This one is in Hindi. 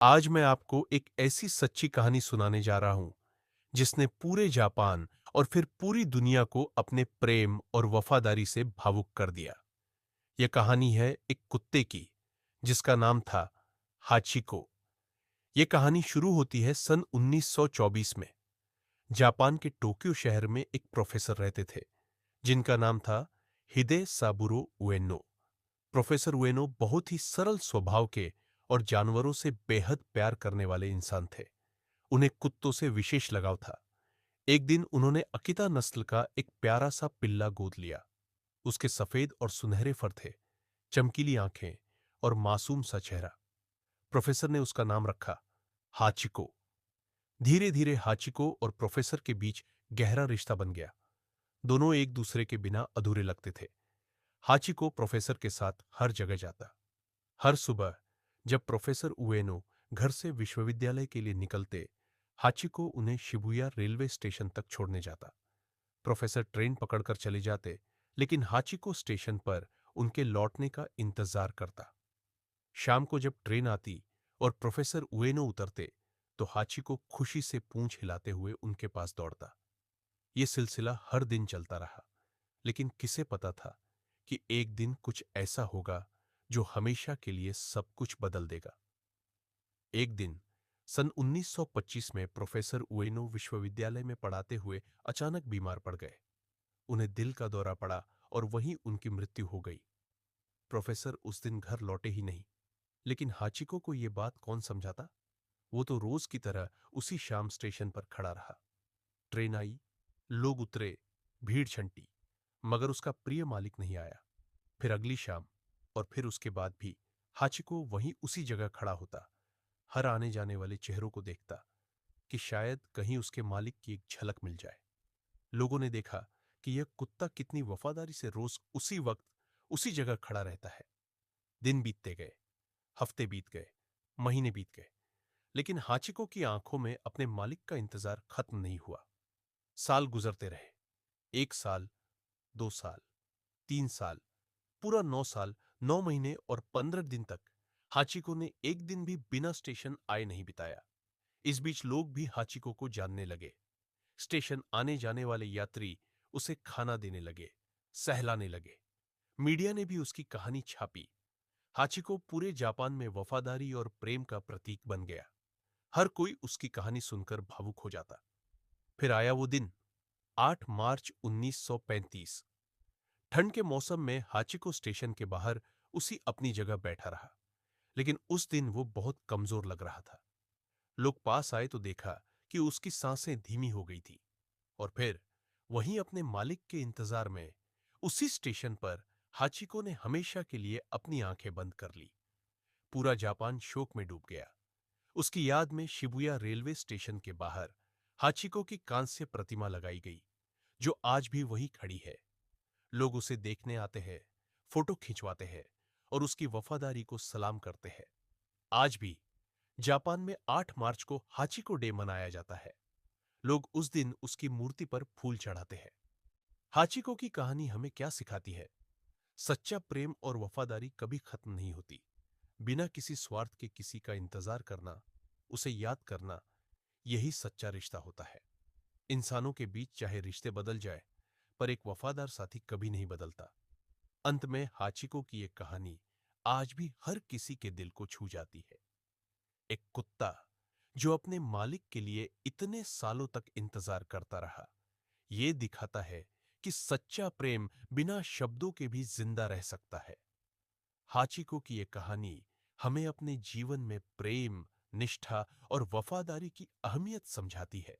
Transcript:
आज मैं आपको एक ऐसी सच्ची कहानी सुनाने जा रहा हूं जिसने पूरे जापान और फिर पूरी दुनिया को अपने प्रेम और वफादारी से भावुक कर दिया। यह कहानी है एक कुत्ते की जिसका नाम था हाचिको। यह कहानी शुरू होती है सन 1924 में। जापान के टोक्यो शहर में एक प्रोफेसर रहते थे जिनका नाम था हिदे साबुरो उएनो। प्रोफेसर उएनो बहुत ही सरल स्वभाव के और जानवरों से बेहद प्यार करने वाले इंसान थे। उन्हें कुत्तों से विशेष लगाव था। एक दिन उन्होंने अकिता नस्ल का एक प्यारा सा पिल्ला गोद लिया। उसके सफेद और सुनहरे फर थे, चमकीली आंखें और मासूम सा चेहरा। प्रोफेसर ने उसका नाम रखा हाचिको। धीरे धीरे हाचिको और प्रोफेसर के बीच गहरा रिश्ता बन गया। दोनों एक दूसरे के बिना अधूरे लगते थे। हाचिको प्रोफेसर के साथ हर जगह जाता। हर सुबह जब प्रोफेसर उएनो घर से विश्वविद्यालय के लिए निकलते, हाचिको उन्हें शिबुया रेलवे स्टेशन तक छोड़ने जाता। प्रोफेसर ट्रेन पकड़कर चले जाते, लेकिन हाचिको स्टेशन पर उनके लौटने का इंतजार करता। शाम को जब ट्रेन आती और प्रोफेसर उएनो उतरते, तो हाचिको खुशी से पूंछ हिलाते हुए उनके पास दौड़ता। ये सिलसिला हर दिन चलता रहा, लेकिन किसे पता था कि एक दिन कुछ ऐसा होगा जो हमेशा के लिए सब कुछ बदल देगा। एक दिन सन 1925 में प्रोफेसर उएनो विश्वविद्यालय में पढ़ाते हुए अचानक बीमार पड़ गए। उन्हें दिल का दौरा पड़ा और वहीं उनकी मृत्यु हो गई। प्रोफेसर उस दिन घर लौटे ही नहीं, लेकिन हाचिको को यह बात कौन समझाता। वो तो रोज की तरह उसी शाम स्टेशन पर खड़ा रहा। ट्रेन आई, लोग उतरे, भीड़ छंटी, मगर उसका प्रिय मालिक नहीं आया। फिर अगली शाम और फिर उसके बाद भी हाचिको वहीं उसी जगह खड़ा होता, हर आने जाने वाले चेहरों को देखता कि शायद कहीं उसके मालिक की एक झलक मिल जाए। लोगों ने देखा कि यह कुत्ता कितनी वफादारी से रोज उसी वक्त उसी जगह खड़ा रहता है। दिन बीतते गए, हफ्ते बीत गए, महीने बीत गए, लेकिन हाचिको की आंखों में अपने मालिक का इंतजार खत्म नहीं हुआ। साल गुजरते रहे। 1 साल, 2 साल, 3 साल, पूरा 9 साल, 9 महीने और 15 दिन तक हाचिको ने एक दिन भी बिना स्टेशन आए नहीं बिताया। इस बीच लोग भी हाचिको को जानने लगे। स्टेशन आने जाने वाले यात्री उसे खाना देने लगे, सहलाने लगे। मीडिया ने भी उसकी कहानी छापी। हाचिको पूरे जापान में वफादारी और प्रेम का प्रतीक बन गया। हर कोई उसकी कहानी सुनकर भावुक हो जाता। फिर आया वो दिन, 8 मार्च 1935। ठंड के मौसम में हाचिको स्टेशन के बाहर उसी अपनी जगह बैठा रहा, लेकिन उस दिन वो बहुत कमजोर लग रहा था। लोग पास आए तो देखा कि उसकी सांसें धीमी हो गई थी। और फिर वहीं अपने मालिक के इंतजार में उसी स्टेशन पर हाचिको ने हमेशा के लिए अपनी आंखें बंद कर ली। पूरा जापान शोक में डूब गया। उसकी याद में शिबुया रेलवे स्टेशन के बाहर हाचिको की कांस्य प्रतिमा लगाई गई, जो आज भी वहीं खड़ी है। लोग उसे देखने आते हैं, फोटो खिंचवाते हैं और उसकी वफादारी को सलाम करते हैं। आज भी जापान में 8 मार्च को हाचिको डे मनाया जाता है। लोग उस दिन उसकी मूर्ति पर फूल चढ़ाते हैं। हाचिको की कहानी हमें क्या सिखाती है? सच्चा प्रेम और वफादारी कभी खत्म नहीं होती। बिना किसी स्वार्थ के किसी का इंतजार करना, उसे याद करना, यही सच्चा रिश्ता होता है। इंसानों के बीच चाहे रिश्ते बदल जाए, पर एक वफादार साथी कभी नहीं बदलता। अंत में हाचिको की एक कहानी आज भी हर किसी के दिल को छू जाती है। एक कुत्ता जो अपने मालिक के लिए इतने सालों तक इंतजार करता रहा, ये दिखाता है कि सच्चा प्रेम बिना शब्दों के भी जिंदा रह सकता है। हाचिको की ये कहानी हमें अपने जीवन में प्रेम, निष्ठा और वफादारी की अहमियत समझाती है।